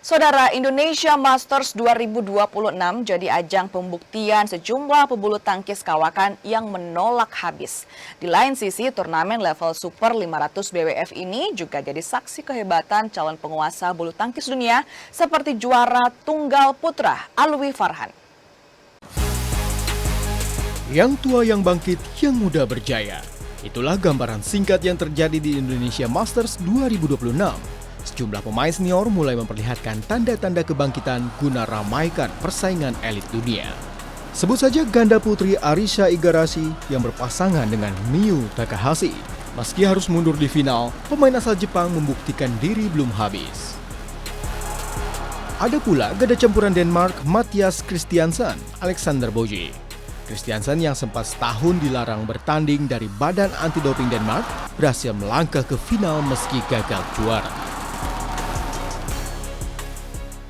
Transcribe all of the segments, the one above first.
Saudara, Indonesia Masters 2026 jadi ajang pembuktian sejumlah pebulu tangkis kawakan yang menolak habis. Di lain sisi, turnamen level Super 500 BWF ini juga jadi saksi kehebatan calon penguasa bulu tangkis dunia seperti juara tunggal putra Alwi Farhan. Yang tua yang bangkit, yang muda berjaya. Itulah gambaran singkat yang terjadi di Indonesia Masters 2026. Sejumlah pemain senior mulai memperlihatkan tanda-tanda kebangkitan guna ramaikan persaingan elit dunia. Sebut saja ganda putri Arisa Igarashi yang berpasangan dengan Miyu Takahashi. Meski harus mundur di final, pemain asal Jepang membuktikan diri belum habis. Ada pula ganda campuran Denmark Mathias Christiansen, Alexander Boje. Christiansen yang sempat setahun dilarang bertanding dari Badan Anti-Doping Denmark berhasil melangkah ke final meski gagal juara.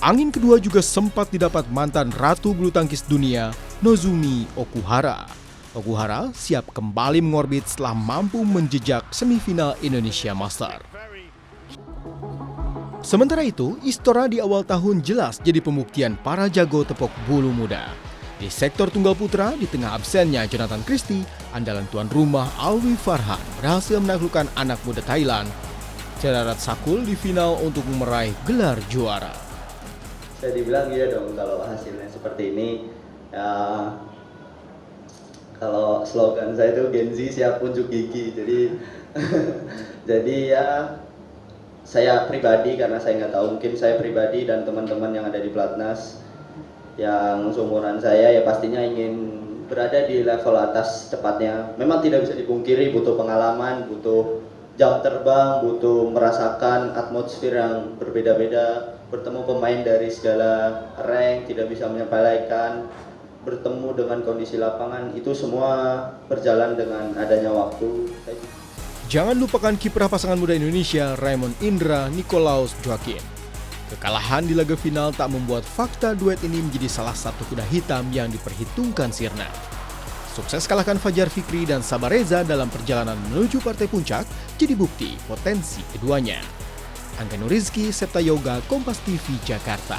Angin kedua juga sempat didapat mantan ratu bulu tangkis dunia, Nozomi Okuhara. Okuhara siap kembali mengorbit setelah mampu menjejak semifinal Indonesia Masters. Sementara itu, Istora di awal tahun jelas jadi pembuktian para jago tepok bulu muda. Di sektor tunggal putra, di tengah absennya Jonathan Christie, andalan tuan rumah Alwi Farhan berhasil menaklukkan anak muda Thailand, Cherarat Sakul di final untuk meraih gelar juara. Saya dibilang iya dong kalau hasilnya seperti ini. Ya, kalau slogan saya itu Gen Z siap unjuk gigi. Jadi ya saya pribadi, karena saya nggak tahu, mungkin saya pribadi dan teman-teman yang ada di Platnas yang seumuran saya ya pastinya ingin berada di level atas cepatnya. Memang tidak bisa dipungkiri butuh pengalaman, butuh jam terbang, butuh merasakan atmosfer yang berbeda-beda, bertemu pemain dari segala rank, tidak bisa menyepelekan, bertemu dengan kondisi lapangan, itu semua berjalan dengan adanya waktu. Jangan lupakan kiprah pasangan muda Indonesia Raymond Indra Nicolaus Joaquin. Kekalahan di laga final tak membuat fakta duet ini menjadi salah satu kuda hitam yang diperhitungkan sirna. Sukses kalahkan Fajar Fikri dan Sabar Reza dalam perjalanan menuju partai puncak jadi bukti potensi keduanya. Angga Nurizki, Septa Yoga, Kompas TV, Jakarta.